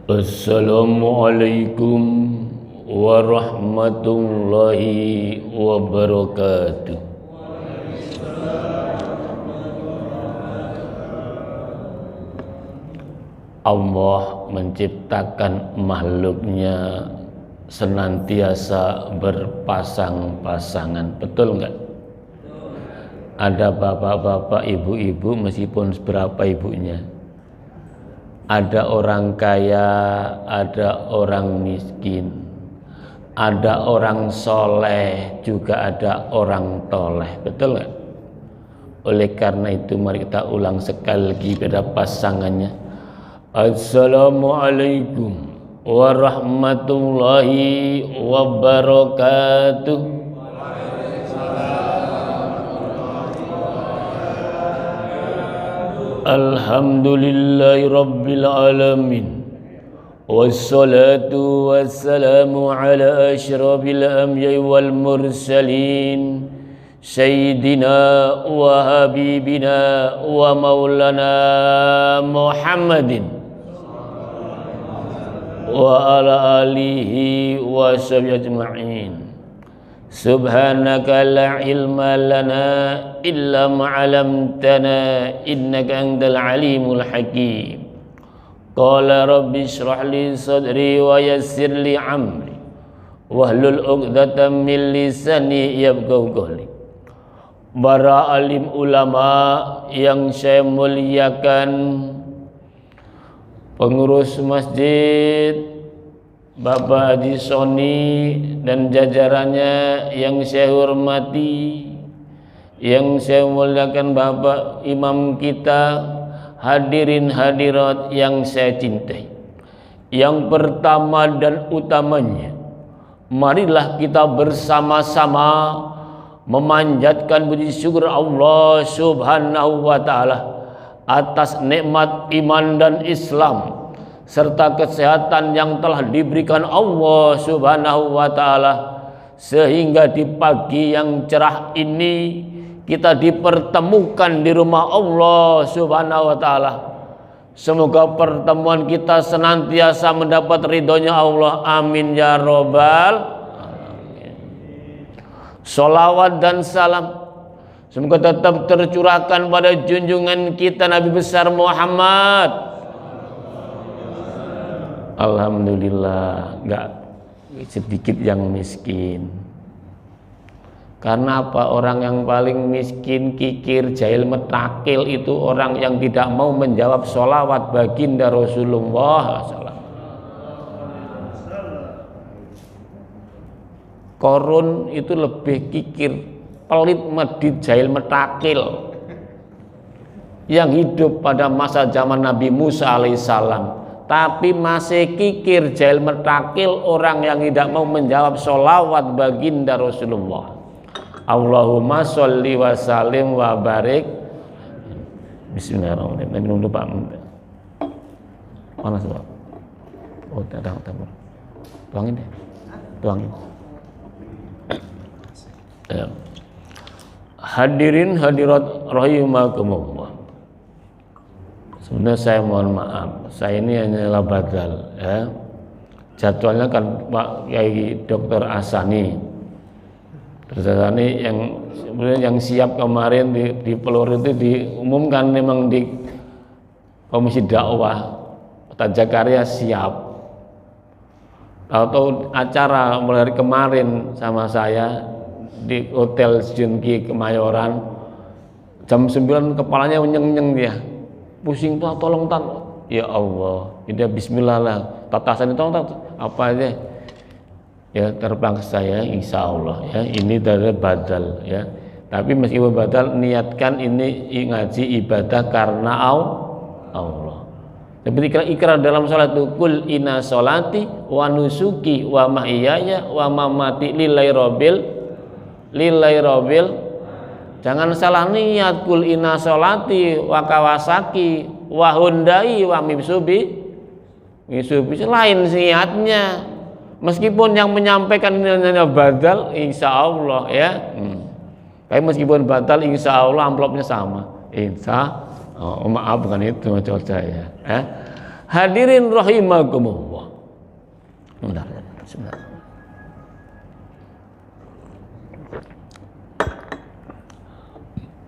Assalamualaikum warahmatullahi wabarakatuh. Allah menciptakan makhluknya senantiasa berpasang-pasangan, betul enggak? Ada bapak-bapak, ibu-ibu meskipun seberapa ibunya. Ada orang kaya, ada orang miskin. Ada orang soleh, juga ada orang toleh, betul enggak? Oleh karena itu mari kita ulang sekali lagi pada pasangannya. Assalamualaikum warahmatullahi wabarakatuh. Alhamdulillahi rabbil alamin. Wassalatu wassalamu ala asyrafil anbiya'i wal mursalin Sayyidina wa habibina wa maulana Muhammadin wa ala alihi wa sahbihi ajma'in. Subhanaka la ilma lana illa ma'alamtana innaka antal alimul hakim. Qala rabbi shrah li sadri wa yassir li amri wahlul 'uqdatam min lisani yafqahu qawli. Para alim ulama yang saya muliakan, pengurus masjid, Bapak Haji Soni dan jajarannya yang saya hormati, yang saya muliakan Bapak Imam kita, hadirin hadirat yang saya cintai. Yang pertama dan utamanya, marilah kita bersama-sama memanjatkan puji syukur Allah Subhanahu wa taala atas nikmat iman dan Islam serta kesehatan yang telah diberikan Allah Subhanahu wa taala, sehingga di pagi yang cerah ini kita dipertemukan di rumah Allah Subhanahu wa taala. Semoga pertemuan kita senantiasa mendapat ridhonya Allah, amin ya robbal alamin. Sholawat dan salam semoga tetap tercurahkan pada junjungan kita Nabi besar Muhammad. Alhamdulillah, enggak sedikit yang miskin. Karena apa? Orang yang paling miskin, kikir, jahil, metakil itu orang yang tidak mau menjawab sholawat baginda Rasulullah SAW. Korun itu lebih kikir, pelit, medit, jahil, metakil, yang hidup pada masa zaman Nabi Musa alaihissalam, tapi masih kikir, jahil, metakil, orang yang tidak mau menjawab sholawat baginda Rasulullah. Allahumma sholli wa sallim wa barik. Bismillahirrahmanirrahim. Minum dulu Pak. Panas Pak. Oh, ada. Tuangin deh. Tuangin. Ya. Hadirin hadirat rahimakumullah. Sebenarnya saya mohon maaf, saya ini hanyalah badal, ya. Jadwalnya kan Pak Kiai Dr. Asani. Terus Asani yang sebenarnya yang siap kemarin di Pelur itu diumumkan memang di Komisi Dakwah Kota Jakarta siap. Tahu-tahu acara mulai dari kemarin sama saya di Hotel Junki Kemayoran jam 9 kepalanya nyeng-nyeng dia. Pusing tuh, tolong tan. Ya Allah, dia bismillah lah. Tatasan itu apa aja? Ya terbang saya insya Allah ya, ini dari badal ya. Tapi meskipun badal, niatkan ini ngaji ibadah karena Allah. Seperti ikrar dalam salat itu, kul inna sholati wa nusuki wa mahyaya wa mamati lillahi rabbil. Jangan salah niat, kul inna sholati wa kawasaki wa Hyundai wa Mitsubishi lain niatnya. Meskipun yang menyampaikan ini hanya badal, insya Allah ya. Tapi meskipun batal, insya Allah amplopnya sama. Insya Oh, maaf bukan itu maksud saya. Hadirin rahimakumullah. Sebentar.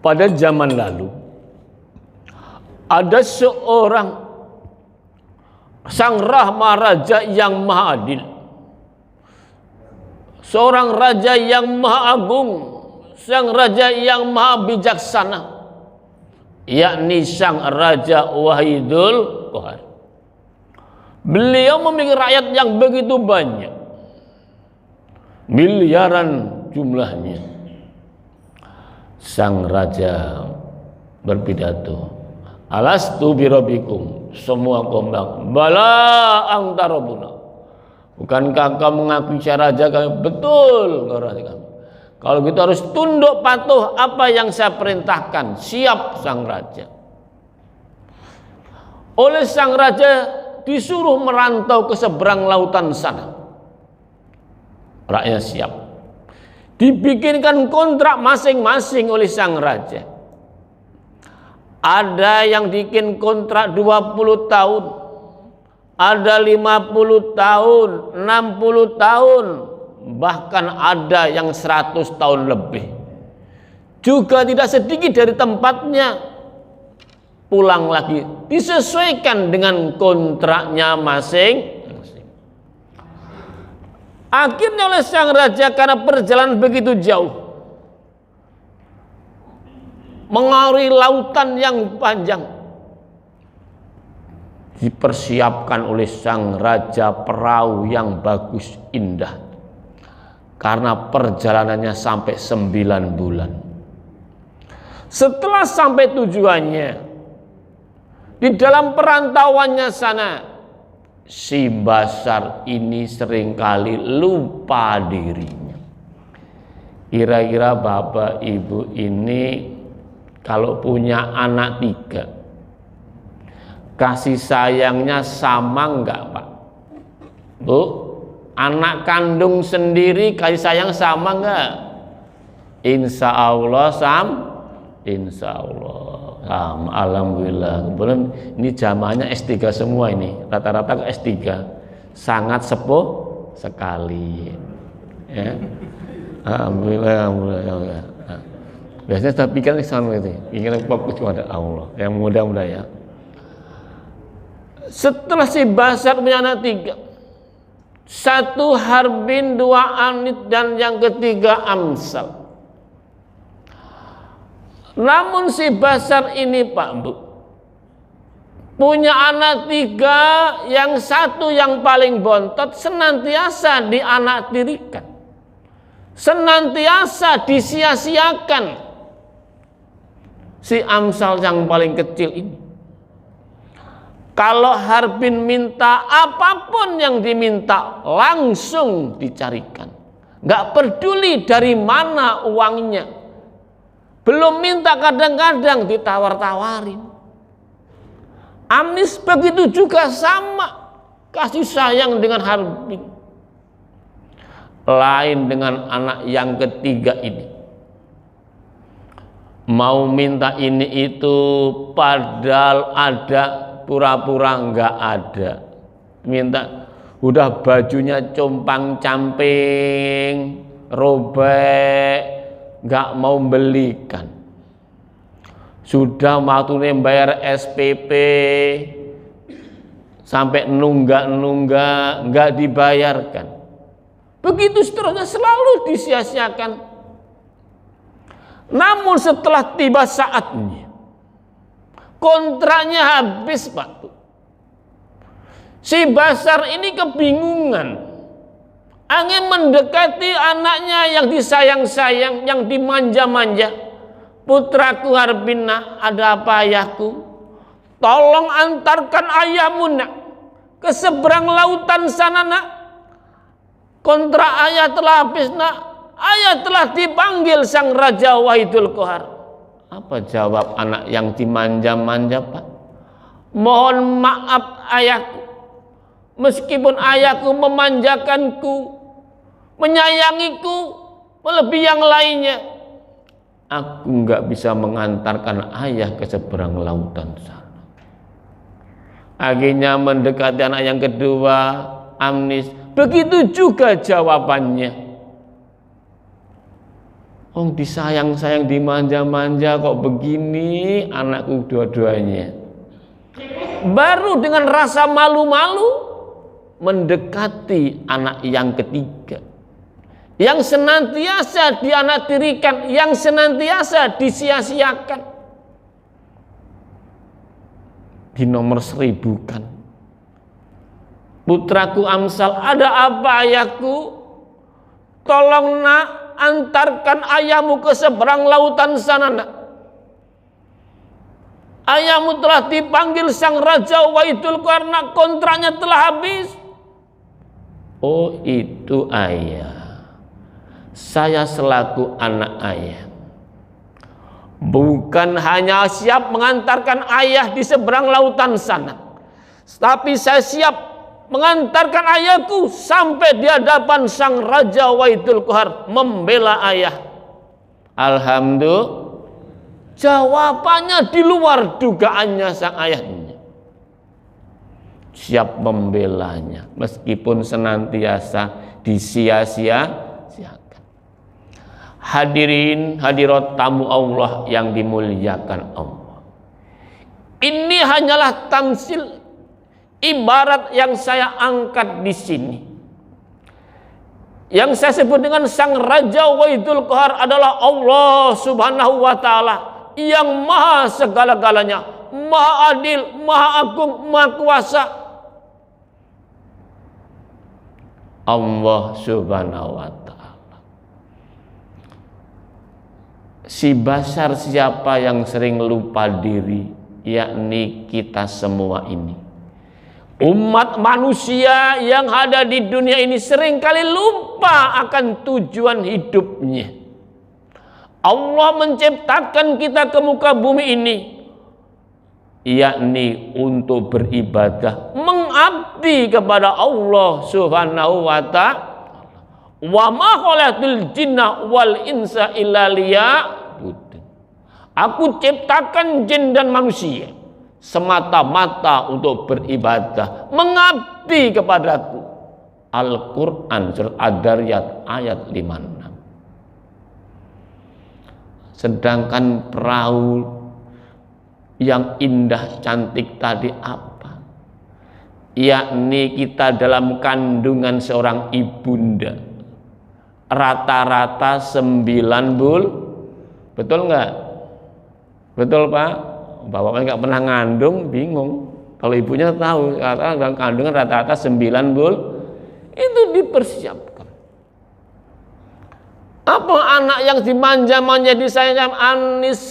Pada zaman lalu ada seorang sang Rahma Raja yang maha adil, seorang raja yang maha agung, sang raja yang maha bijaksana, yakni sang Raja Wahidul Qahar. Beliau memiliki rakyat yang begitu banyak, miliaran jumlahnya. Sang raja berpidato, alastu birabbikum, semua kompak, bala anta rabbuna. Bukankah kamu mengakui saya raja kami? Betul, raja kami. Kalau kita harus tunduk patuh apa yang saya perintahkan. Siap sang raja. Oleh sang raja disuruh merantau ke seberang lautan sana. Rakyat siap. Dibikinkan kontrak masing-masing oleh sang raja. Ada yang bikin kontrak 20 tahun, ada 50 tahun, 60 tahun, bahkan ada yang 100 tahun lebih. Juga tidak sedikit dari tempatnya pulang lagi, disesuaikan dengan kontraknya masing-masing. Akhirnya oleh sang raja karena perjalanan begitu jauh, mengarungi lautan yang panjang, dipersiapkan oleh sang raja perahu yang bagus indah, karena perjalanannya sampai 9 bulan. Setelah sampai tujuannya, di dalam perantauannya sana, si Basar ini seringkali lupa dirinya. Kira-kira bapak ibu ini kalau punya anak 3, kasih sayangnya sama enggak Pak? Bu, anak kandung sendiri kasih sayang sama enggak? Insya Allah insya Allah. Alhamdulillah. Kemudian ini jamaahnya S3 semua ini, rata-rata S3, sangat sepuh sekali. Ya. Alhamdulillah. Biasanya saya pikir sama itu, ingin fokus kepada Allah. Yang mudah-mudah ya. Setelah si Basar punya anak 3, 1 Harbin, 2 Anit, dan yang ketiga Amsal. Namun si Basar ini Pak Bu punya anak 3, yang 1 yang paling bontot senantiasa dianaktirikan, senantiasa disia-siakan. Si Amsal yang paling kecil ini, kalau Harbin minta apapun yang diminta langsung dicarikan, nggak peduli dari mana uangnya. Belum minta kadang-kadang ditawar-tawarin. Amnis begitu juga sama kasih sayang dengan Harbin. Lain dengan anak yang ketiga ini, mau minta ini itu padahal ada, pura-pura nggak ada. Minta udah bajunya compang-camping, robek, nggak mau belikan. Sudah waktunya bayar SPP sampai nunggak nggak dibayarkan. Begitu seterusnya, selalu disia-siakan. Namun setelah tiba saatnya, kontraknya habis Pak. Si Basar ini kebingungan. Angin mendekati anaknya yang disayang-sayang, yang dimanja-manja. Putraku Harbin, ada apa ayahku? Tolong antarkan ayahmu nak ke seberang lautan sana nak. Kontrak ayah telah habis nak. Ayah telah dipanggil sang Raja Wahidul Qahar. Apa jawab anak yang dimanja-manja Pak? Mohon maaf ayahku, meskipun ayahku memanjakanku, menyayangiku melebihi yang lainnya, aku nggak bisa mengantarkan ayah ke seberang lautan sana. Akhirnya mendekati anak yang kedua, Amnis. Begitu juga jawabannya. Oh, disayang-sayang, dimanja-manja, kok begini anakku dua-duanya. Baru dengan rasa malu-malu mendekati anak yang ketiga, yang senantiasa dianaktirikan, yang senantiasa disia-siakan, di nomor 1000 kan. Putraku Amsal, ada apa ayahku? Tolong nak, antarkan ayahmu ke seberang lautan sana nak. Ayahmu telah dipanggil sang raja Waidul karena kontraknya telah habis. Oh, itu ayah. Saya selaku anak ayah bukan hanya siap mengantarkan ayah di seberang lautan sana, tapi saya siap mengantarkan ayahku sampai di hadapan sang raja Waidul Qahar membela ayah. Alhamdulillah, jawabannya di luar dugaannya sang ayahnya. Siap membelanya meskipun senantiasa disia-siakan. Hadirin hadirat tamu Allah yang dimuliakan Allah. Ini hanyalah tamsil, ibarat yang saya angkat di sini. Yang saya sebut dengan sang raja Waidul Qahar adalah Allah Subhanahu wa taala yang maha segala-galanya, maha adil, maha agung, maha kuasa. Allah Subhanahu wa ta'ala. Si Bashar siapa yang sering lupa diri, yakni kita semua ini. Umat manusia yang ada di dunia ini seringkali lupa akan tujuan hidupnya. Allah menciptakan kita ke muka bumi ini, yakni untuk beribadah, mengabdi kepada Allah Subhanahu wa ta'ala. Wa ma khalaqtul jinna wal insa illa liya'budun. Aku ciptakan jin dan manusia semata-mata untuk beribadah, mengabdi kepadaku. Al-Quran surat Ad-Dariyat ayat 56. Sedangkan perahu yang indah cantik tadi apa? Yakni kita dalam kandungan seorang ibunda, rata-rata 9 bulan. Betul nggak? Betul Pak? Bapaknya nggak pernah ngandung, bingung. Kalau ibunya tahu, dalam kandungan rata-rata 9 bulan. Itu dipersiapkan. Apa anak yang dimanja-manja disayang? Anis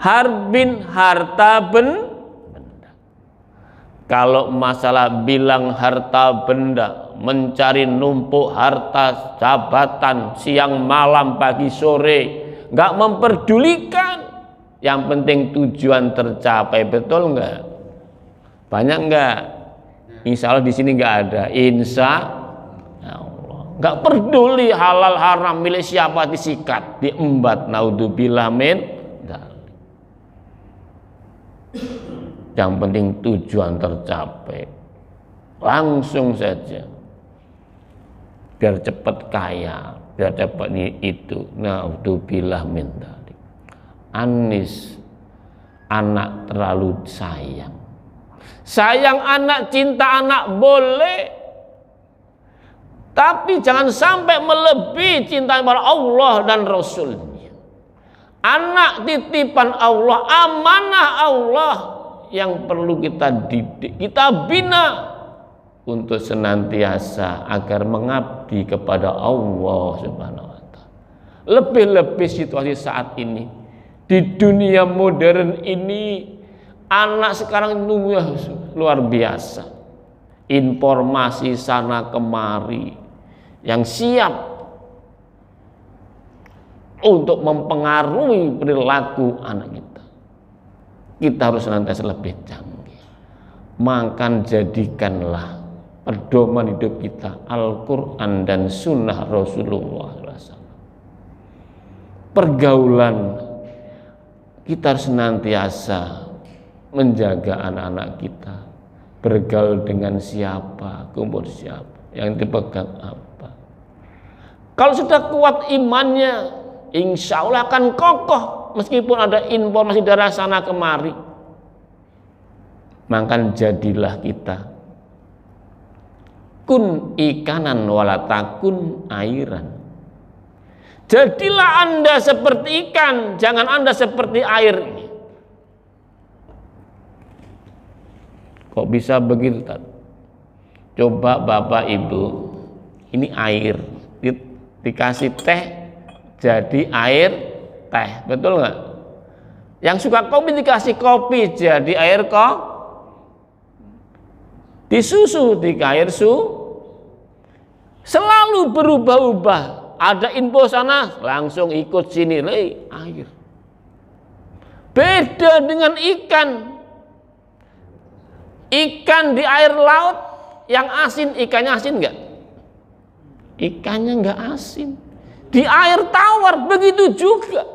harbin, harta benda. Kalau masalah bilang harta benda, mencari numpuk harta, jabatan, siang malam, pagi sore, nggak memperdulikan. Yang penting tujuan tercapai, betul nggak? Banyak nggak? Insya Allah di sini nggak ada. Insya nggak peduli halal haram milik siapa disikat, diembat, naudzubillah min dzalik. Yang penting tujuan tercapai, langsung saja, biar cepat kaya, biar cepat itu, naudzubillah min dzalik. Anis, anak terlalu sayang. Sayang anak, cinta anak boleh, tapi jangan sampai melebihi cinta kepada Allah dan Rasulnya. Anak titipan Allah, amanah Allah yang perlu kita didik, kita bina untuk senantiasa agar mengabdi kepada Allah Subhanahu wa ta'ala. Lebih-lebih situasi saat ini di dunia modern ini, anak sekarang itu luar biasa. Informasi sana kemari yang siap untuk mempengaruhi perilaku anak kita. Kita harus senantiasa lebih canggih. Maka jadikanlah pedoman hidup kita Al-Quran dan Sunnah Rasulullah SAW. pergaulan, kita harus senantiasa menjaga anak-anak kita. Bergaul dengan siapa, kumpul siapa, yang dipegang apa. Kalau sudah kuat imannya, insya Allah akan kokoh meskipun ada informasi dari sana kemari. Maka jadilah kita kun ikanan walatakun airan. Jadilah Anda seperti ikan, jangan Anda seperti air. Kok bisa begitu? Coba Bapak Ibu, ini air, dikasih teh jadi air teh, betul nggak? Yang suka kopi dikasih kopi jadi air kok, disusu di air selalu berubah-ubah. Ada info sana langsung ikut sini, air. Beda dengan ikan. Ikan di air laut yang asin, ikannya asin enggak? Ikannya enggak asin. Di air tawar begitu juga.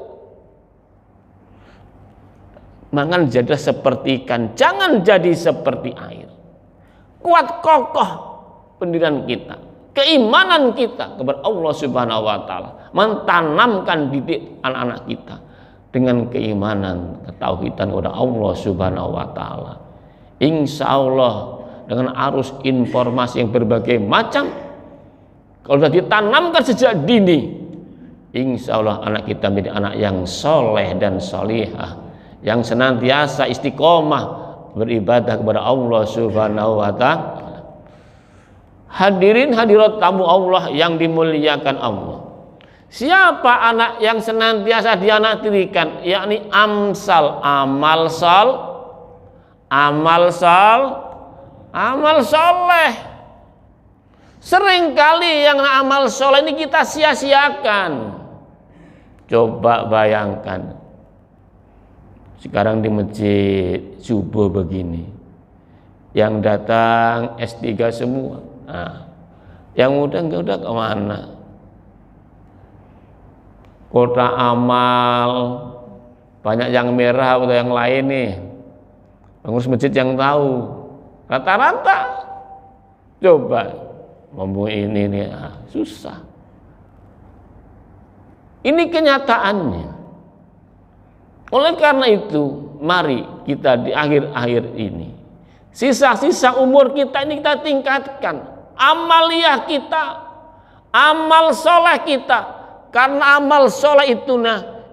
Maka jadilah seperti ikan, jangan jadi seperti air. Kuat kokoh pendirian kita, keimanan kita kepada Allah Subhanahu wa taala, mentanamkan didik anak-anak kita dengan keimanan, ketauhidan kepada Allah Subhanahu wa taala. Insya Allah dengan arus informasi yang berbagai macam, kalau sudah ditanamkan sejak dini, insya Allah anak kita menjadi anak yang soleh dan solihah, yang senantiasa istiqomah beribadah kepada Allah Subhanahu wa ta'ala. Hadirin hadirat tamu Allah yang dimuliakan Allah, siapa anak yang senantiasa dianaktirikan, yakni amsal amal soleh. Seringkali yang amal soleh ini kita sia-siakan. Coba bayangkan sekarang di masjid subuh begini, yang datang S3 semua, yang udah kemana? Kota amal banyak yang merah atau yang lain nih. Pengurus masjid yang tahu, rata-rata coba ngomong ini nih, susah. Ini kenyataannya. Oleh karena itu, mari kita di akhir-akhir ini, sisa-sisa umur kita ini kita tingkatkan amaliyah kita, amal soleh kita, karena amal soleh itu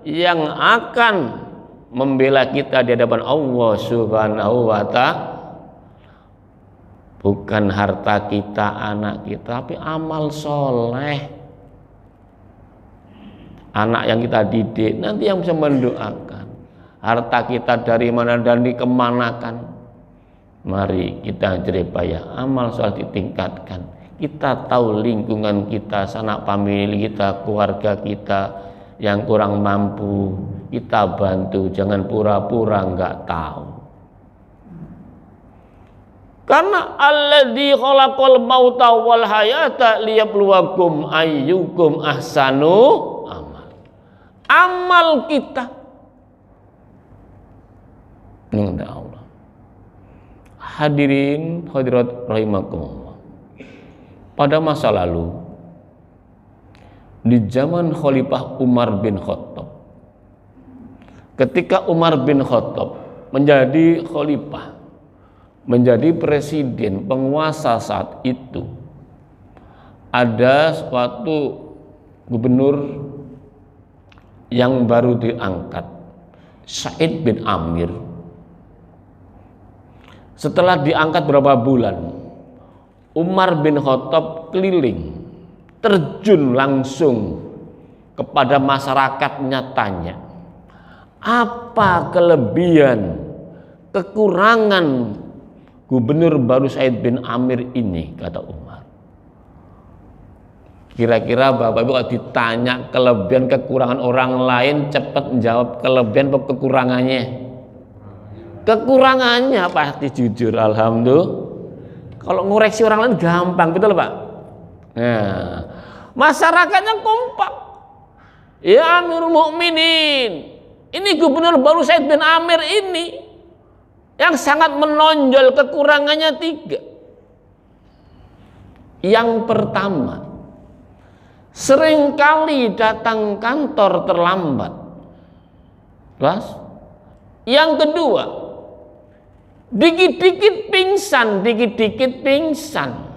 yang akan membela kita di hadapan Allah Subhanahu wa ta'ala. Bukan harta kita, anak kita, tapi amal soleh. Anak yang kita didik nanti yang bisa mendoakan. Harta kita dari mana dan dikemanakan. Mari kita jeripaya amal soleh ditingkatkan. Kita tahu lingkungan kita, sanak famili kita, keluarga kita yang kurang mampu, kita bantu, jangan pura-pura enggak tahu. Karena alladzi khalaqal mauta wal hayata liyabluwakum ayyukum ahsanu amal. Amal kita dengan Allah. Hadirin hadirat rahimakumullah. Pada masa lalu, di zaman Khalifah Umar bin Khattab, ketika Umar bin Khattab menjadi khalifah, menjadi presiden, penguasa saat itu, ada suatu gubernur yang baru diangkat, Sa'id bin Amir. Setelah diangkat berapa bulan, Umar bin Khattab keliling, terjun langsung kepada masyarakatnya, tanya, apa kelebihan, kekurangan gubernur baru Sa'id bin Amir ini, kata Umar. Kira-kira Bapak Ibu kalau ditanya kelebihan kekurangan orang lain, cepat menjawab kelebihan atau kekurangannya? Kekurangannya pasti jujur, alhamdulillah. Kalau ngoreksi orang lain gampang, betul Pak? Nah, masyarakatnya kompak. Ya Amirul Mukminin, ini gubernur baru Said bin Amir ini yang sangat menonjol kekurangannya 3. Yang pertama, seringkali datang kantor terlambat. Jelas? Yang kedua, dikit-dikit pingsan, dikit-dikit pingsan.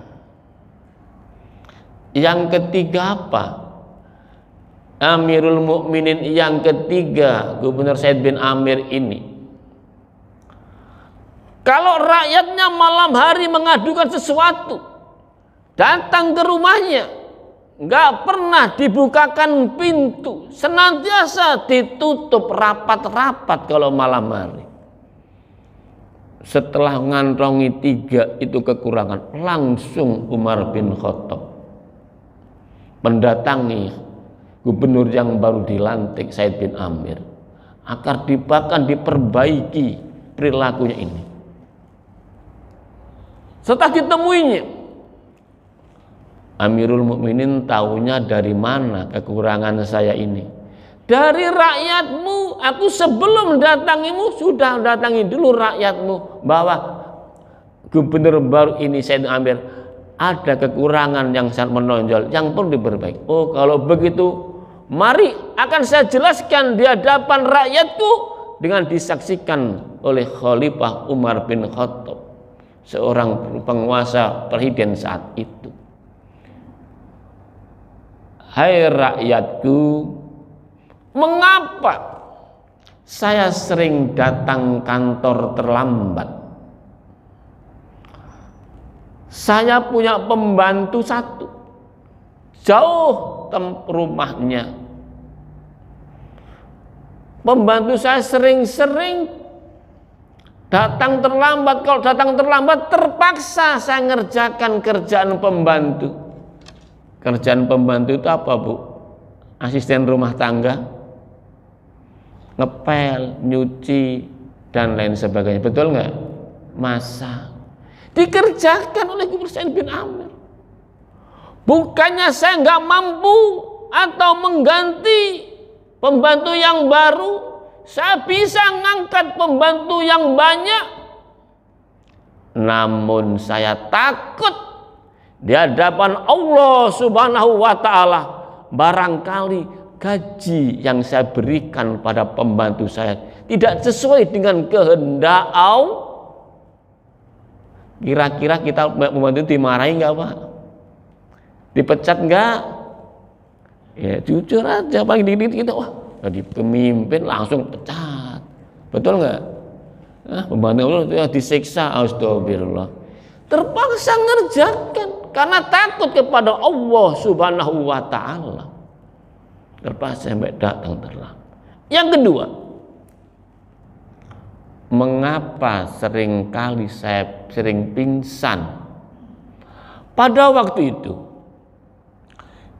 Yang ketiga apa? Amirul Mukminin yang ketiga, Gubernur Said bin Amir ini, kalau rakyatnya malam hari mengadukan sesuatu, datang ke rumahnya, nggak pernah dibukakan pintu, senantiasa ditutup rapat-rapat kalau malam hari. Setelah ngantongi 3 itu kekurangan, langsung Umar bin Khattab mendatangi gubernur yang baru dilantik Said bin Amir agar bahkan diperbaiki perilakunya ini. Setelah ditemuinya, Amirul Mukminin tahunya dari mana kekurangan saya ini? Dari rakyatmu. Aku sebelum datangimu sudah datangi dulu rakyatmu bahwa gubernur baru ini Said bin Amir ada kekurangan yang sangat menonjol yang perlu diperbaiki. Oh, kalau begitu mari akan saya jelaskan di hadapan rakyatku dengan disaksikan oleh Khalifah Umar bin Khattab, seorang penguasa presiden saat itu. Hai rakyatku, mengapa saya sering datang kantor terlambat? Saya punya pembantu 1, jauh rumahnya. Pembantu saya sering-sering datang terlambat. Kalau datang terlambat terpaksa saya ngerjakan kerjaan pembantu. Kerjaan pembantu itu apa, Bu? Asisten rumah tangga, ngepel, nyuci, dan lain sebagainya. Betul nggak? Masak. Dikerjakan oleh Gubernur Said bin Amir. Bukannya saya nggak mampu atau mengganti pembantu yang baru, saya bisa ngangkat pembantu yang banyak. Namun saya takut di hadapan Allah Subhanahu wa Ta'ala, barangkali gaji yang saya berikan pada pembantu saya tidak sesuai dengan kehendak Allah. Kira-kira kita pembantu dimarahi nggak, Pak? Dipecat nggak? Ya jujur aja, paling dikit kita, wah jadi pemimpin langsung pecat. Betul nggak? Pembantu Allah disiksa, astagfirullah. Terpaksa ngerjakan karena takut kepada Allah Subhanahu wa Ta'ala. Terpaksa sampai datang terlambat. Yang kedua, mengapa seringkali saya sering pingsan? Pada waktu itu,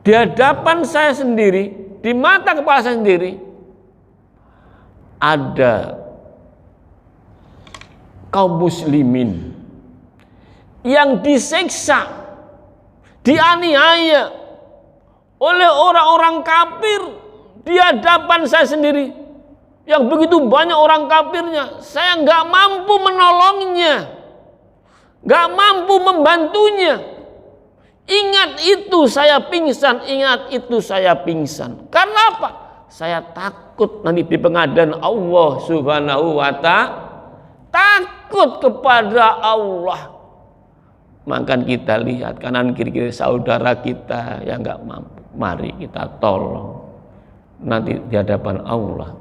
di hadapan saya sendiri, di mata kepala saya sendiri, ada kaum muslimin yang disiksa, dianiaya oleh orang-orang kafir di hadapan saya sendiri. Yang begitu banyak orang kafirnya, saya nggak mampu menolongnya, nggak mampu membantunya. Ingat itu saya pingsan, ingat itu saya pingsan. Karena apa? Saya takut nanti di pengadilan Allah Subhanahu wa Ta'ala, takut kepada Allah. Maka kita lihat kanan kiri saudara kita yang nggak mampu, mari kita tolong nanti di hadapan Allah.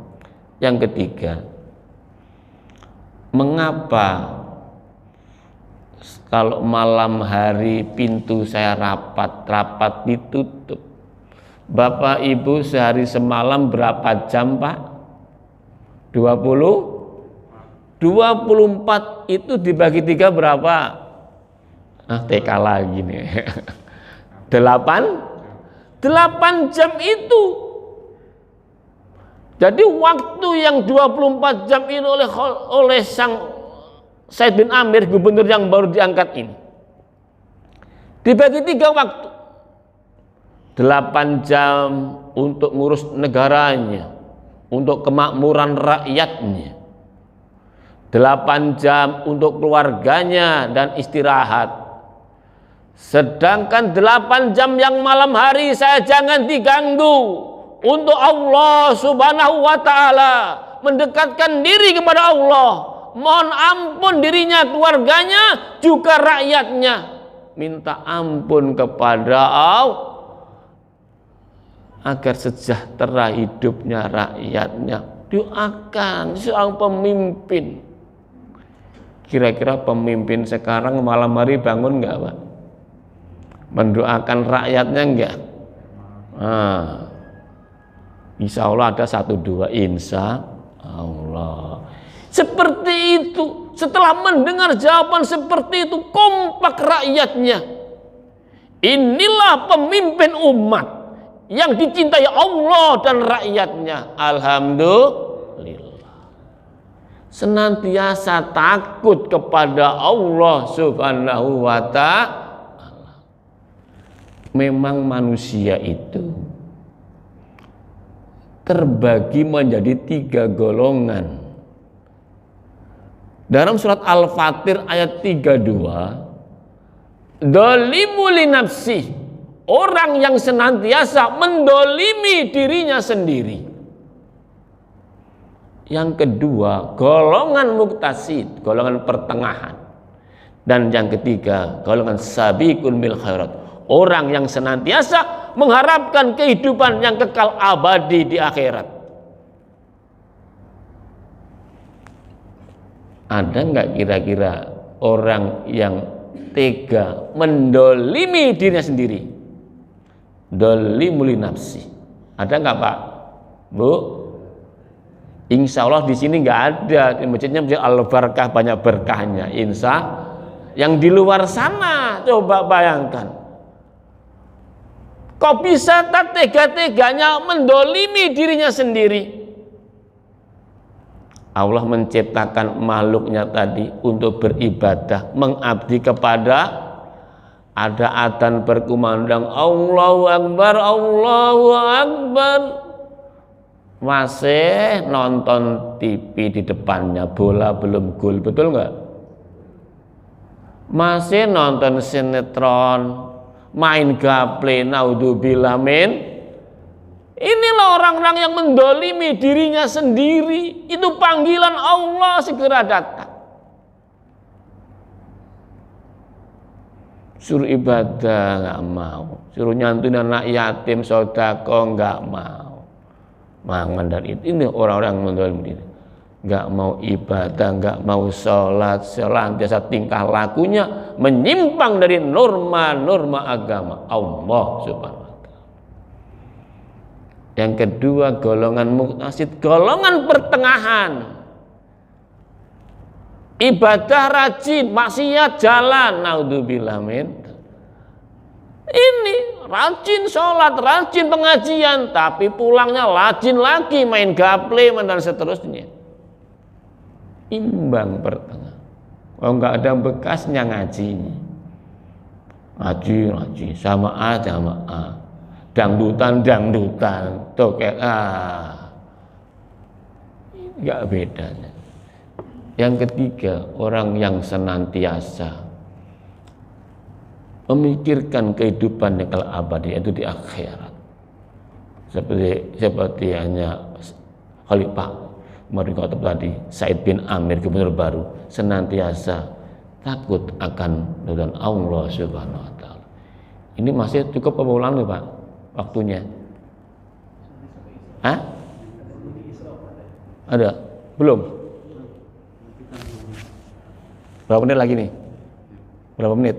Yang ketiga, mengapa kalau malam hari pintu saya rapat ditutup? Bapak Ibu sehari semalam berapa jam, Pak? 24 itu dibagi 3 berapa? TK lagi nih. 8 jam itu. Jadi waktu yang 24 jam ini oleh sang Said bin Amir, gubernur yang baru diangkat ini, dibagi 3 waktu. 8 jam untuk ngurus negaranya, untuk kemakmuran rakyatnya, 8 jam untuk keluarganya dan istirahat. Sedangkan 8 jam yang malam hari saya jangan diganggu untuk Allah Subhanahu wa ta'ala, mendekatkan diri kepada Allah, mohon ampun dirinya, keluarganya, juga rakyatnya, minta ampun kepada Allah agar sejahtera hidupnya rakyatnya. Doakan seorang pemimpin. Kira-kira pemimpin sekarang malam hari bangun enggak, Pak? Mendoakan rakyatnya enggak? Insya Allah ada 1-2, insya Allah. Seperti itu. Setelah mendengar jawaban seperti itu, kompak rakyatnya. Inilah pemimpin umat yang dicintai Allah dan rakyatnya. Alhamdulillah. Senantiasa takut kepada Allah Subhanahu wa ta'ala. Memang manusia itu terbagi menjadi 3 golongan. Dalam surat Al-Fatir ayat 32, dolimu li nafsih, orang yang senantiasa mendolimi dirinya sendiri. Yang kedua, golongan muktasid, golongan pertengahan. Dan yang ketiga, golongan sabiqun bil khairat, orang yang senantiasa mengharapkan kehidupan yang kekal abadi di akhirat. Ada nggak kira-kira orang yang tega mendolimi dirinya sendiri? Dolimuli nafsi. Ada nggak, Pak? Bu? Insya Allah di sini nggak ada. Di masjidnya masjid Al-Barakah, banyak berkahnya. Insya. Yang di luar sana coba bayangkan. Kok bisa tak tega-teganya mendolimi dirinya sendiri? Allah menciptakan makhluknya tadi untuk beribadah, mengabdi kepada. Ada adzan berkumandang, Allahu Akbar, Allahu Akbar. Masih nonton TV di depannya, bola belum gol, betul nggak? Masih nonton sinetron, main gaple, naudzubillah min. Inilah orang-orang yang mendolimi dirinya sendiri. Itu panggilan Allah segera datang. Suruh ibadah nggak mau, suruh nyantuin anak yatim, sodako nggak mau. Mangan dari itu. Ini orang-orang mendolimi diri, nggak mau ibadah, nggak mau sholat, senantiasa tingkah lakunya menyimpang dari norma-norma agama Allah Subhanahu wa ta'ala. Yang kedua, golongan muktasid, golongan pertengahan. Ibadah rajin, maksiat jalan, naudzubillah min. Ini rajin sholat, rajin pengajian, tapi pulangnya rajin lagi main gaple dan seterusnya. Imbang pertengah. Kalau nggak ada bekasnya ngajinya, ngaji sama aja sama A. Dangdutan, toket nggak bedanya. Yang ketiga, orang yang senantiasa memikirkan kehidupan yang kekal abadi, yaitu di akhirat. Seperti hanya Khalifah Umar bin Khattab tadi, Said bin Amir gubernur baru, senantiasa takut akan keridhaan Allah Subhanahu wa ta'ala. Ini masih cukup apa ulang nih, Pak? Waktunya? Hah? Ada? Belum? Berapa menit lagi nih? Berapa menit?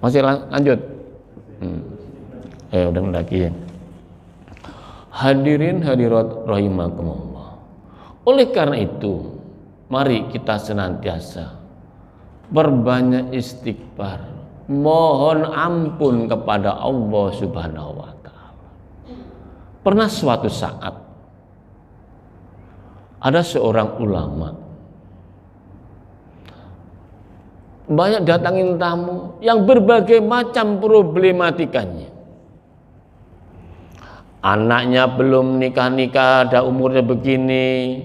Masih lanjut? Udah lagi. Hadirin hadirat rahimakumullah. Oleh karena itu, mari kita senantiasa berbanyak istighfar, mohon ampun kepada Allah Subhanahu wa ta'ala. Pernah suatu saat ada seorang ulama banyak datangin tamu yang berbagai macam problematikanya. Anaknya belum nikah-nikah, ada umurnya begini,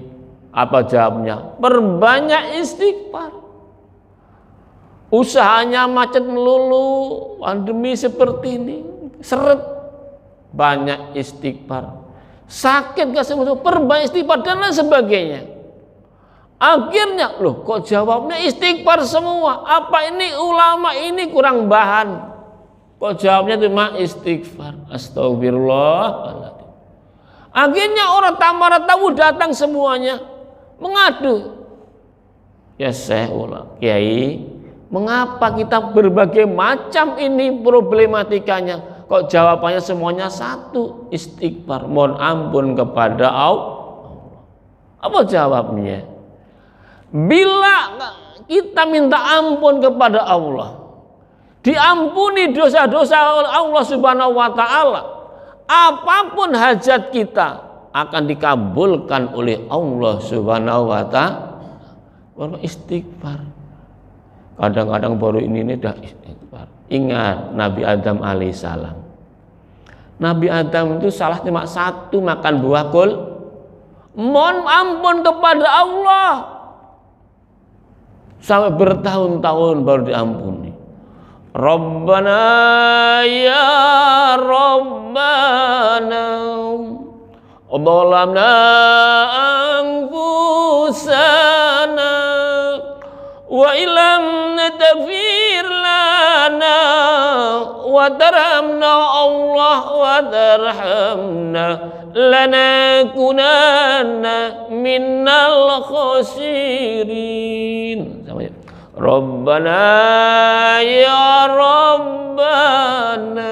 apa jawabnya? Perbanyak istighfar. Usahanya macet melulu, pandemi seperti ini, seret, banyak istighfar. Sakit gak sembuh, perbanyak istighfar dan lain sebagainya. Akhirnya, loh kok jawabnya istighfar semua? Apa ini ulama ini kurang bahan? Kok jawabnya cuma istighfar? Astagfirullah. Akhirnya orang tamu datang semuanya mengadu. Ya Syekh Kiai, mengapa kita berbagai macam ini problematikanya? Kok jawabannya semuanya satu, istighfar, mohon ampun kepada Allah. Apa jawabnya? Bila kita minta ampun kepada Allah, diampuni dosa-dosa oleh Allah Subhanahu wa taala, apapun hajat kita akan dikabulkan oleh Allah Subhanahu wa taala. Istighfar. Kadang-kadang baru ini dah istighfar. Ingat Nabi Adam alaihissalam. Nabi Adam itu salah cuma satu, makan buah kul. Mohon ampun kepada Allah. Sampai bertahun-tahun baru diampuni. Rabbana ya Rabbana Dhalamna anfusana wa illam taghfir lana wa tarhamna Allah wa tarhamna lanakunanna minnal khasirin. Rabbana ya Rabbana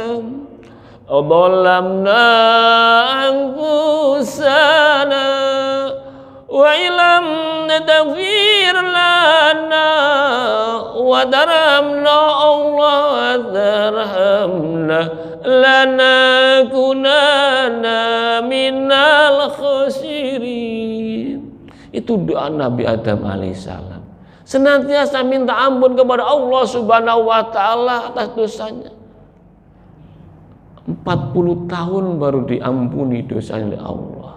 Dhalamna anfusana wa illam taghfir lana wa tarhamna Allah wa tarhamna lanakunanna minal khasirin. Itu doa Nabi Adam alaihissalam. Senantiasa minta ampun kepada Allah Subhanahu wa taala atas dosanya. 40 tahun baru diampuni dosanya oleh Allah.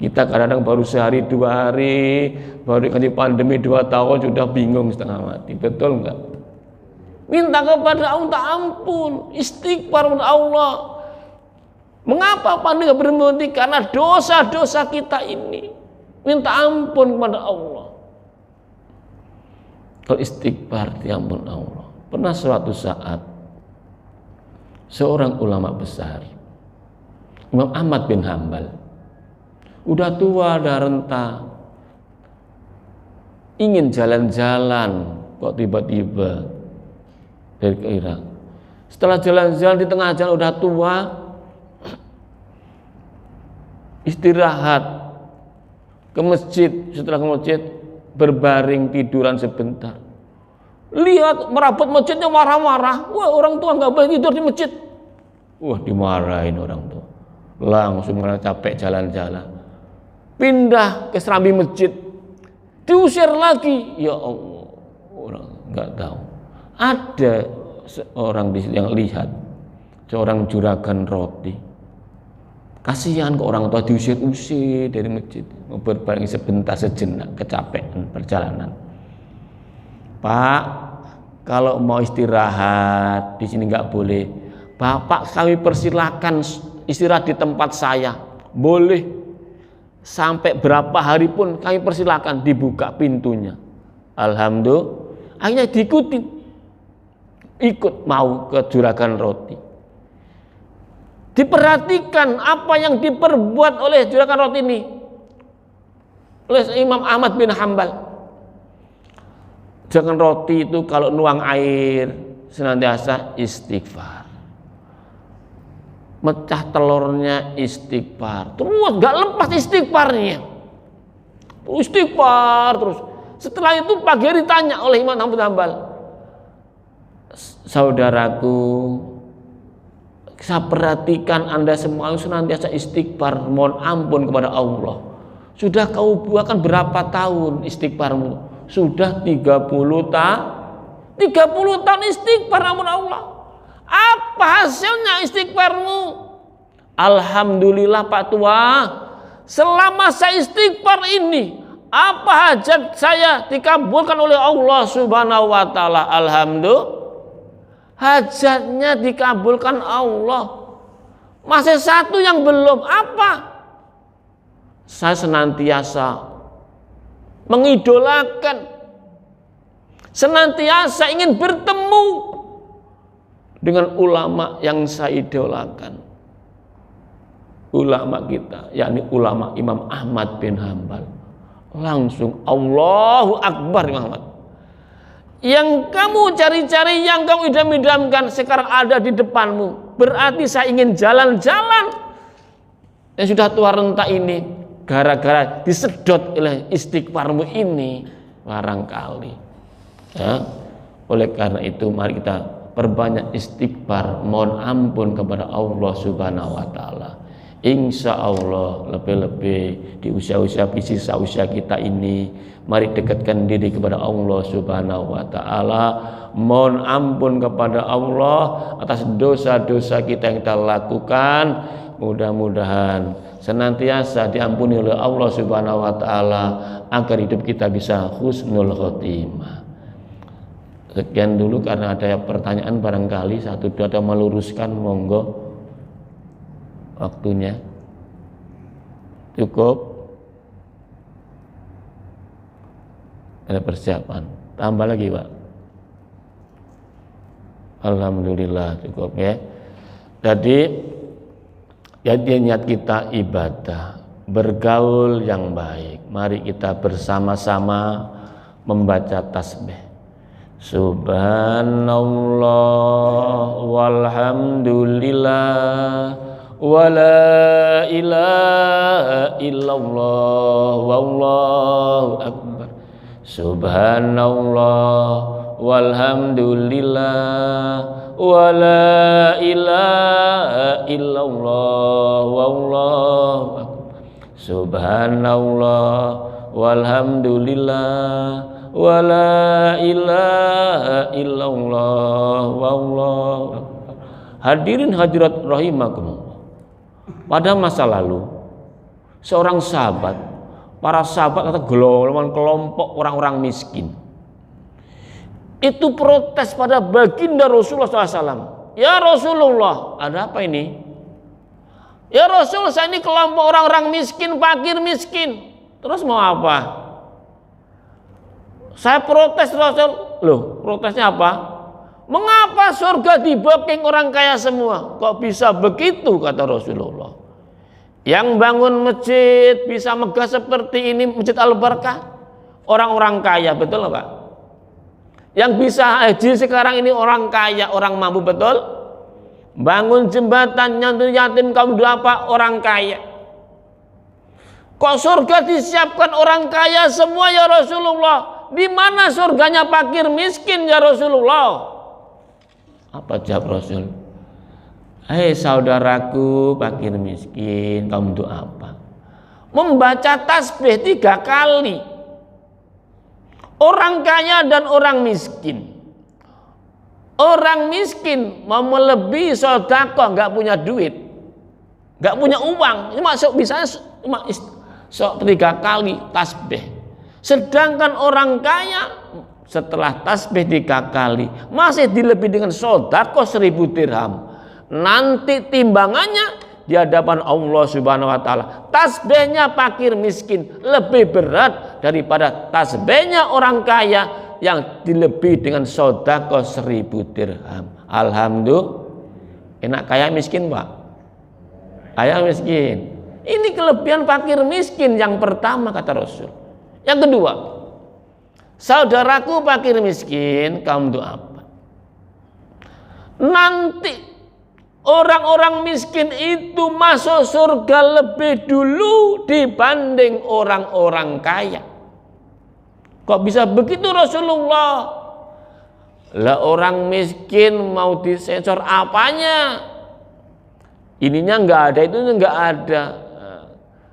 Kita kadang-kadang baru sehari 2 hari, baru dikasih pandemi 2 tahun sudah bingung setengah mati. Betul enggak? Minta kepada Allah ampun, istighfar kepada Allah. Mengapa pandemi enggak berhenti? Karena dosa-dosa kita ini. Minta ampun kepada Allah. Kalau istighfar diampun Allah. Pernah suatu saat seorang ulama besar, Imam Ahmad bin Hanbal, udah tua, udah renta, ingin jalan-jalan, kok tiba-tiba dari ke Irak. Setelah jalan-jalan di tengah jalan udah tua, istirahat ke masjid. Setelah ke masjid, berbaring tiduran sebentar. Lihat merabot masjidnya marah-marah. Wah, orang tua nggak boleh tidur di masjid. Wah, dimarahin orang tua. Langsung karena capek jalan-jalan, pindah ke serambi masjid, diusir lagi. Ya Allah, orang nggak tahu. Ada seorang di situ yang lihat seorang juragan roti. Kasihan ke orang tua diusir-usir dari masjid, mau berbaring sebentar sejenak, kecapean perjalanan. Pak, kalau mau istirahat di sini nggak boleh. Bapak, kami persilakan istirahat di tempat saya. Boleh. Sampai berapa hari pun kami persilakan, dibuka pintunya. Alhamdulillah. Akhirnya diikuti. Ikut mau ke juragan roti. Diperhatikan apa yang diperbuat oleh juragan roti ini. Oleh Imam Ahmad bin Hanbal. Juragan roti itu kalau nuang air senantiasa istighfar. Mecah telurnya istighfar. Terus gak lepas istighfarnya. Istighfar terus. Setelah itu pagi hari ditanya oleh Imam Ahmad bin Hanbal. Saudaraku, saya perhatikan Anda semua senantiasa istighfar, mohon ampun kepada Allah. Sudah kau buatkan berapa tahun istighfarmu? sudah 30 tahun istighfar ampun Allah. Apa hasilnya istighfarmu? Alhamdulillah Pak Tua, selama saya istighfar ini, apa hajat saya dikabulkan oleh Allah Subhanahu wa taala. Alhamdulillah, hajatnya dikabulkan Allah. Masih satu yang belum, apa? Saya senantiasa mengidolakan, senantiasa ingin bertemu dengan ulama yang saya idolakan. Ulama kita, yakni ulama Imam Ahmad bin Hambal. Langsung Allahu Akbar Imam Ahmad. Yang kamu cari-cari, yang kamu idam-idamkan sekarang ada di depanmu. Berarti saya ingin jalan-jalan yang sudah tua renta ini gara-gara disedot oleh istighfarmu ini barangkali. Ya. Oleh karena itu mari kita perbanyak istighfar, mohon ampun kepada Allah Subhanahu wa taala. Insya Allah lebih-lebih di usia-usia sisa usia kita ini, mari dekatkan diri kepada Allah Subhanahu wa taala. Mohon ampun kepada Allah atas dosa-dosa kita yang kita lakukan. Mudah-mudahan senantiasa diampuni oleh Allah Subhanahu wa taala agar hidup kita bisa husnul khotimah. Sekian dulu, karena ada pertanyaan barangkali satu dua ada meluruskan, monggo. Waktunya cukup, ada persiapan, tambah lagi Pak. Alhamdulillah cukup ya. Jadi niat kita ibadah, bergaul yang baik. Mari kita bersama-sama membaca tasbih. Subhanallah walhamdulillah wala ilaha illallah wallahu akbar. Subhanallah walhamdulillah wala ilaha illallah wallahu akbar. Subhanallah walhamdulillah wala ilaha illallah wallahu akbar. Hadirin hadirat rahimakumullah. Pada masa lalu, seorang sahabat, para sahabat atau golongan kelompok orang-orang miskin, itu protes pada baginda Rasulullah SAW. Ya Rasulullah, ada apa ini? Ya Rasul, saya ini kelompok orang-orang miskin, fakir miskin. Terus mau apa? Saya protes Rasul. Loh, protesnya apa? Mengapa surga di-booking orang kaya semua? Kok bisa begitu, kata Rasulullah. Yang bangun masjid bisa megah seperti ini, Masjid Al-Barkah, orang-orang kaya, betul Pak? Yang bisa haji sekarang ini orang kaya, orang mampu, betul? Bangun jembatan, nyantu yatim, kaum duafa, orang kaya. Kok surga disiapkan orang kaya semua ya Rasulullah? Di mana surganya fakir miskin ya Rasulullah? Apa jawab Rasul? Hei saudaraku fakir miskin, kamu untuk apa? Membaca tasbih 3 kali. Orang kaya dan orang miskin. Orang miskin mau melebihi sedekah, nggak punya duit, nggak punya uang, cuma bisa cuma 3 kali tasbih. Sedangkan orang kaya setelah tasbih 3 kali masih dilebih dengan sedekah 1000 dirham. Nanti timbangannya di hadapan Allah Subhanahu wa taala, tasbihnya fakir miskin lebih berat daripada tasbihnya orang kaya yang dilebih dengan sedekah 1000 dirham. Alhamdulillah. Enak kaya miskin, Pak? Kaya miskin. Ini kelebihan fakir miskin yang pertama, kata Rasul. Yang kedua, saudaraku fakir miskin, kamu untuk apa? Nanti orang-orang miskin itu masuk surga lebih dulu dibanding orang-orang kaya. Kok bisa begitu Rasulullah? Lah orang miskin mau disensor apanya? Ininya enggak ada, itunya enggak ada.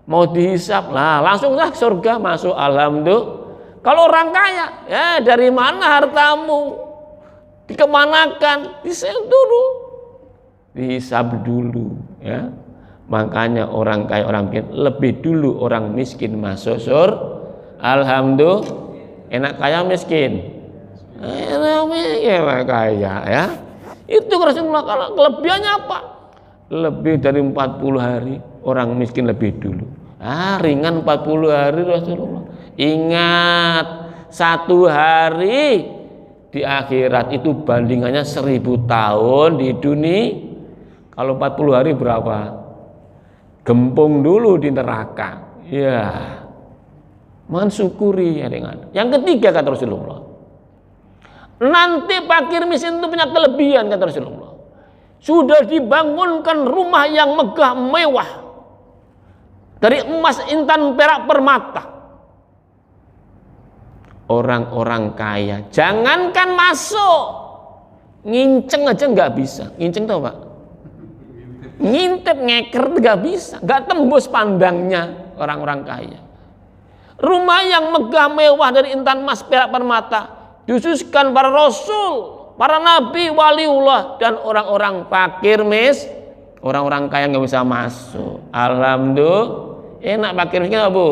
Mau dihisap, lah langsung lah surga masuk. Alhamdulillah. Kalau orang kaya, ya dari mana hartamu? Dikemanakan? Dihisab dulu, ya. Makanya orang kaya orang miskin lebih dulu orang miskin masuk surga. Alhamdulillah, enak kaya miskin. Enak kaya, ya. Itu Rasulullah. Kalau kelebihannya apa? Lebih dari 40 hari orang miskin lebih dulu. Ringan 40 hari Rasulullah. Ingat, 1 hari di akhirat itu bandingannya 1000 tahun di dunia. Kalau 40 hari berapa? Gempung dulu di neraka. Ya, mensyukuri ya dengan. Yang ketiga kata Rasulullah, nanti fakir miskin itu punya kelebihan kata Rasulullah. Sudah dibangunkan rumah yang megah mewah dari emas, intan, perak, permata. Orang-orang kaya jangankan masuk, nginceng aja nggak bisa. Nginceng tau Pak? Ngintip, ngeker nggak bisa, nggak tembus pandangnya orang-orang kaya. Rumah yang megah mewah dari intan, emas, perak, permata dikhususkan para rasul, para nabi, waliullah, dan orang-orang fakir orang-orang kaya nggak bisa masuk. Alhamdulillah, enak fakir miskin Bu.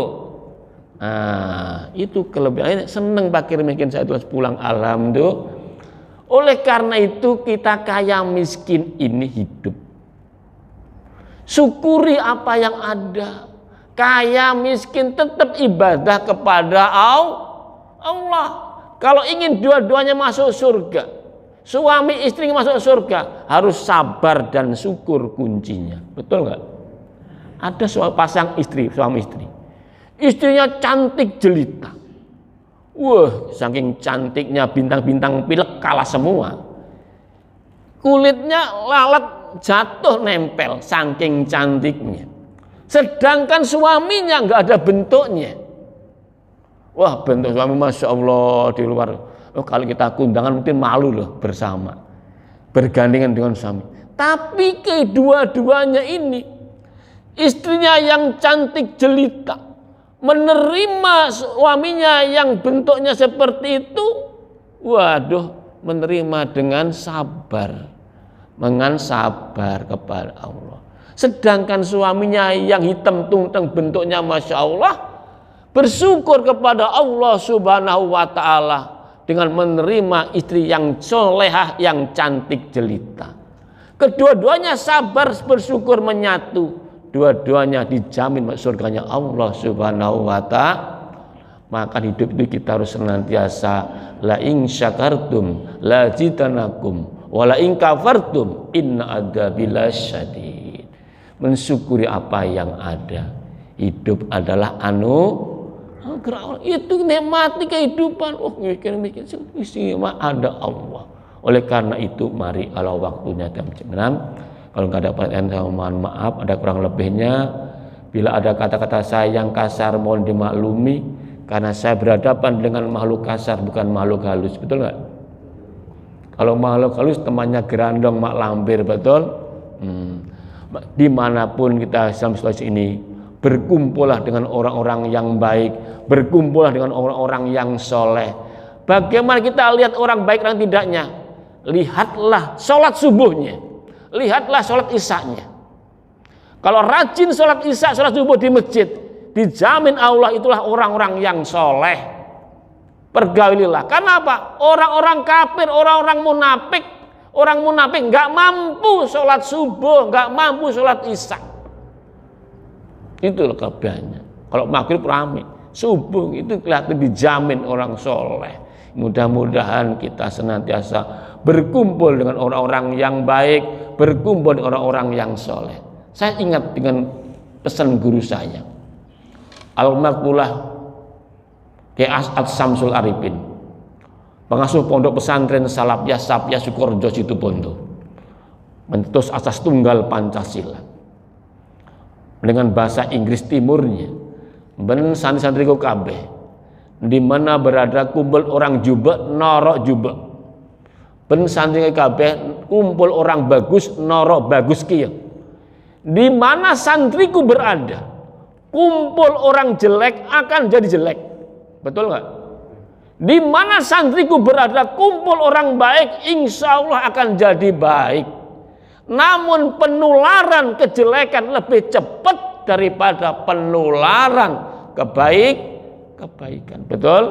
Itu kelebihan. Seneng fakir miskin saya terus pulang. Alhamdulillah. Oleh karena itu kita kaya miskin ini hidup. Syukuri apa yang ada. Kaya miskin tetap ibadah kepada Allah. Kalau ingin dua-duanya masuk surga, suami istri masuk surga, harus sabar dan syukur kuncinya. Betul nggak? Ada pasang suami istri. Istrinya cantik jelita. Wah, saking cantiknya bintang-bintang pilek kalah semua. Kulitnya lalat jatuh nempel saking cantiknya. Sedangkan suaminya nggak ada bentuknya. Wah, bentuk suami Masya Allah di luar. Kalau kita kundangan mungkin malu loh bersama, bergandengan dengan suami. Tapi kedua-duanya ini, istrinya yang cantik jelita menerima suaminya yang bentuknya seperti itu, waduh, menerima dengan sabar kepada Allah. Sedangkan suaminya yang hitam tungteng bentuknya Masya Allah, bersyukur kepada Allah Subhanahu wa ta'ala dengan menerima istri yang solehah, yang cantik jelita. Kedua-duanya sabar bersyukur menyatu. Dua-duanya dijamin masuk surganya Allah Subhanahu wa ta'ala. Maka hidup itu kita harus senantiasa la in syakartum la zidanakum wa la in kafartum inna adzabi lasyadid. Mensyukuri apa yang ada. Hidup adalah itu nikmati kehidupan. Mikir-mikir istimewa ada Allah. Oleh karena itu mari kalau waktunya jam 6, kalau nggak ada pertanyaan saya mohon maaf, ada kurang lebihnya. Bila ada kata-kata saya yang kasar mohon dimaklumi, karena saya berhadapan dengan makhluk kasar bukan makhluk halus. Betul nggak? Kalau makhluk halus temannya gerandong mak lampir, betul? Dimanapun kita dalam situasi ini, berkumpullah dengan orang-orang yang baik, berkumpullah dengan orang-orang yang soleh. Bagaimana kita lihat orang baik dan tidaknya? Lihatlah sholat subuhnya, lihatlah sholat isyanya. Kalau rajin sholat isya, sholat subuh di masjid, dijamin Allah itulah orang-orang yang soleh. Pergaulilah. Kenapa? Orang-orang kafir, orang-orang munafik nggak mampu sholat subuh, nggak mampu sholat isya. Itu kelebihannya. Kalau maghrib ramai, subuh itu kelihatan dijamin orang soleh. Mudah-mudahan kita senantiasa berkumpul dengan orang-orang yang baik, berkumpul dengan orang-orang yang soleh. Saya ingat dengan pesan guru saya, Al-Maqbulah Kiai As'ad Samsul Arifin, pengasuh pondok pesantren Salafiyah Sapya Sukorejo Situbondo, mencetus asas tunggal Pancasila dengan bahasa Inggris timurnya, ben santri-santriku kabeh di mana berada kumpul orang jubek norok jubek, ben santri kabeh kumpul orang bagus norok bagus kieu. Di mana santriku berada kumpul orang jelek akan jadi jelek. Betul nggak? Di mana santriku berada, kumpul orang baik, insya Allah akan jadi baik. Namun penularan kejelekan lebih cepat daripada penularan kebaikan. Betul?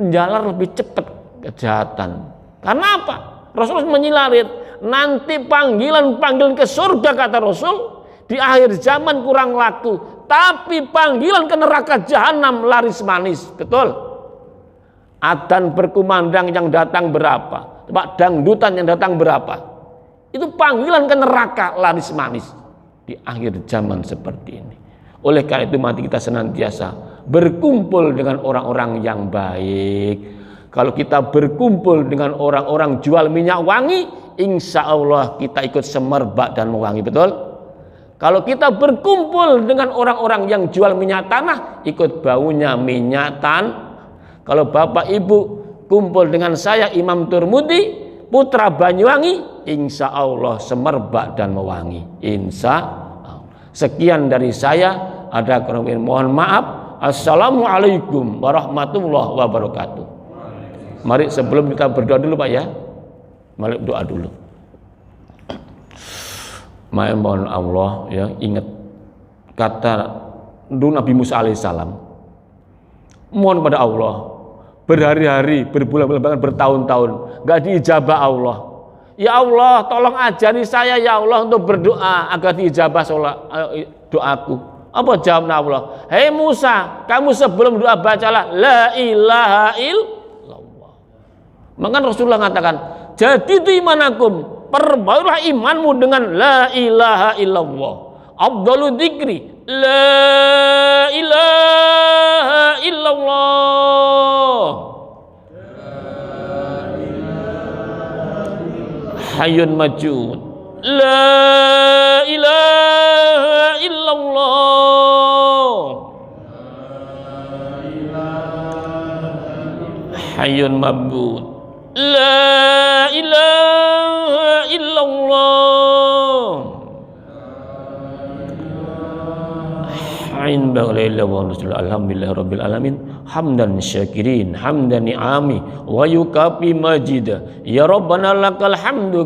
Jalan lebih cepat kejahatan. Karena apa? Rasul menyilarit, nanti panggilan ke surga kata Rasul di akhir zaman kurang laku, tapi panggilan ke neraka jahanam laris manis. Betul? Adzan berkumandang yang datang berapa? Coba dangdutan yang datang berapa? Itu panggilan ke neraka laris manis di akhir zaman seperti ini. Oleh karena itu mari kita senantiasa berkumpul dengan orang-orang yang baik. Kalau kita berkumpul dengan orang-orang jual minyak wangi, insya Allah kita ikut semerbak dan mewangi. Betul? Kalau kita berkumpul dengan orang-orang yang jual minyak tanah, ikut baunya minyak tanah. Kalau bapak ibu kumpul dengan saya Imam Turmudi putra Banyuwangi, insya Allah semerbak dan mewangi, insya Allah. Sekian dari saya, ada kurang mohon maaf. Assalamualaikum warahmatullahi wabarakatuh. Mari sebelum kita berdoa dulu Pak ya, mari doa dulu. Mohon Allah ya, ingat kata dulu Nabi Musa alaihissalam, mohon pada Allah berhari-hari, berbulan-bulan, bahkan bertahun-tahun gak diijabah Allah. Ya Allah, tolong ajari saya ya Allah untuk berdoa agar diijabah doaku. Apa jawabnya Allah? Hei Musa, kamu sebelum doa bacalah la ilaha illallah. Maka Rasulullah mengatakan, jadi itu imanakum, perbaikilah imanmu dengan la ilaha illallah. Afdalu dzikri la ilaha illallah. Hayyun majud la ilaha illallah. Hayyun mabud la ilaha illallah. Alhamdulillah rabbil alamin hamdan syakirin hamdan ni'ami wa yukafi majida ya rabbana lakal hamdu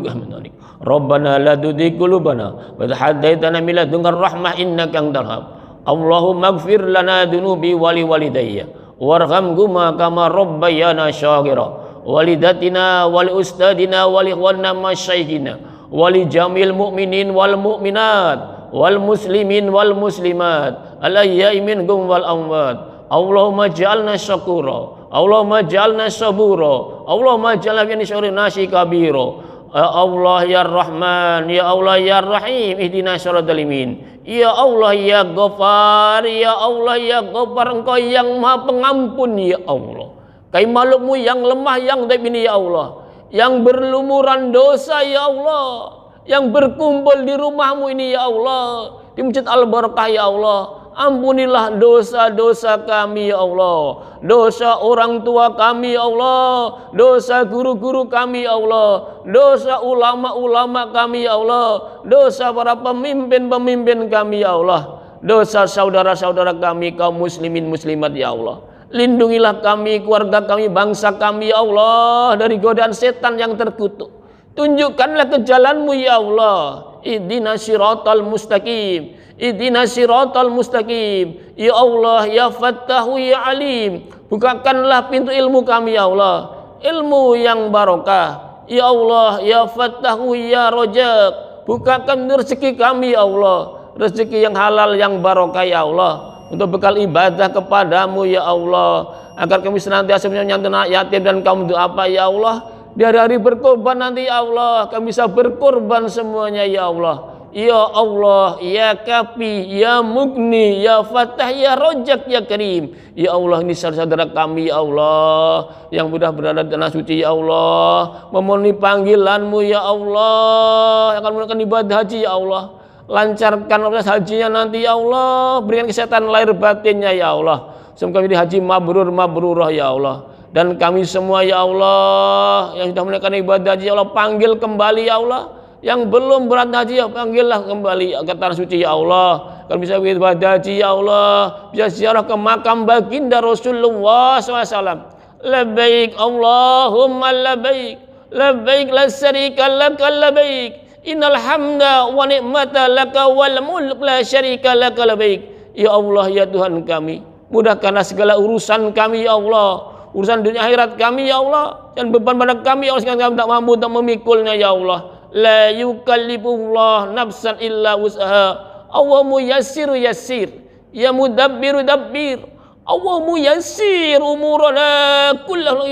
rabbana la tudzi qulubana wa hadaitana min ladunka rahmah innaka antal wahhab. Allahumma ighfir lana dhunubi wa li walidayya warhamhuma kama rabbayana shaghira walidatina wal ustadina wal ikhwana masyayikhina wal jamil mu'minin wal mu'minat wal muslimin wal muslimat al-ahya'i minhum wal amwat. Allahumma ja'alna syakura, Allahumma ja'alna sabura, Allahumma ja'alna fi syururi nasi kabira. Ya Allah ya Rahman, ya Allah ya Rahim, ihdinas siratal mustaqim. Ya Allah ya Ghaffar, ya Allah ya Ghaffar, Engkau yang Maha Pengampun ya Allah. Kai makhlukmu yang lemah yang dhaif ini ya Allah, yang berlumuran dosa ya Allah, yang berkumpul di rumahmu ini ya Allah, di Masjid Al-Barakah ya Allah. Ampunilah dosa-dosa kami ya Allah, dosa orang tua kami ya Allah, dosa guru-guru kami ya Allah, dosa ulama-ulama kami ya Allah, dosa para pemimpin-pemimpin kami ya Allah, dosa saudara-saudara kami kaum muslimin muslimat ya Allah. Lindungilah kami, keluarga kami, bangsa kami ya Allah dari godaan setan yang terkutuk. Tunjukkanlah ke jalanmu ya Allah. Ihdinas siratal mustaqim, ihdinas siratal mustaqim. Ya Allah ya Fattahu ya Alim, bukakanlah pintu ilmu kami ya Allah, ilmu yang barokah. Ya Allah ya Fattahu ya Rajab, bukakan rezeki kami ya Allah, rezeki yang halal yang barokah ya Allah, untuk bekal ibadah kepadamu ya Allah, agar kami senantiasa menyantuni anak yatim dan kaum duafa ya Allah. Di hari-hari berkorban nanti ya Allah, kami bisa berkorban semuanya ya Allah. Ya Allah ya Kafi ya Mugni ya Fatah ya Rojak ya Karim. Ya Allah, ini saudara kami ya Allah yang mudah berada di tanah suci ya Allah, memenuhi panggilanmu ya Allah, yang akan melakukan ibadah haji ya Allah. Lancarkan proses hajinya nanti ya Allah, berikan kesehatan lahir batinnya ya Allah. Semoga kami di haji mabrurah ya Allah. Dan kami semua ya Allah yang sudah melakukan ibadah haji ya Allah, panggil kembali ya Allah. Yang belum berangkat haji ya panggillah kembali ke tanah suci ya Allah. Kalau bisa beribadah haji ya Allah, bisa ziarah ke makam baginda Rasulullah SAW. labbaik Allahumma labbaik, labbaik la syarika laka labbaik, innal hamda wa ni'mata laka wal mulk la syarika laka labbaik. Ya Allah, ya Tuhan kami, mudahkanlah segala urusan kami ya Allah, urusan dunia akhirat kami ya Allah, dan beban pada kami ya Allah, sehingga kami tak mampu untuk memikulnya ya Allah. La yukallifullah nafsan illa wus'aha. Allahumma yassiru yassir, ya mudabbiru dabbir. Allahumma yassir umurana kullahu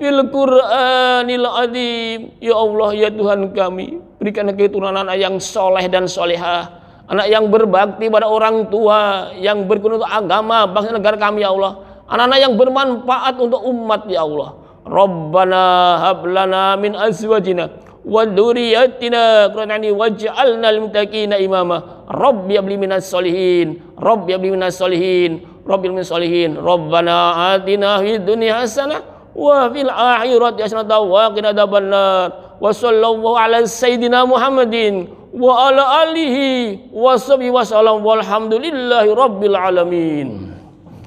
fil Qur'anil azim. Ya Allah, ya Tuhan kami, berikan keturunan anak yang soleh dan solehah, anak yang berbakti pada orang tua, yang berguna untuk agama bangsa negara kami ya Allah, anak-anak yang bermanfaat untuk umat ya Allah. Rabbana hablana min azwajina wa dzurriyyatina qurrata a'yun waj'alna lil muttaqina imama. Rabbi habli minas solihin, Rabbi habli minas solihin, Rabbi habli minas solihin. Rabbana atina fid dunya hasanah wa fil akhirati hasanah wa qina adzabannar. Wa sallallahu ala sayyidina Muhammadin wa ala alihi wa sahbihi wasallam walhamdulillahi rabbil alamin.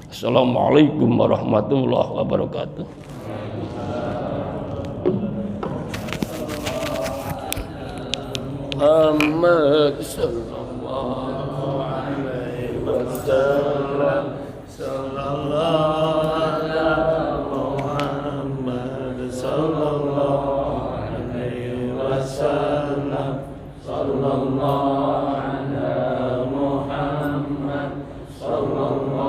Assalamualaikum warahmatullahi wabarakatuh. Muhammad sallallahu alaihi wasallam, sallallahu ala Muhammad sallallahu alaihi wasallam, sallallahu ala Muhammad sallallahu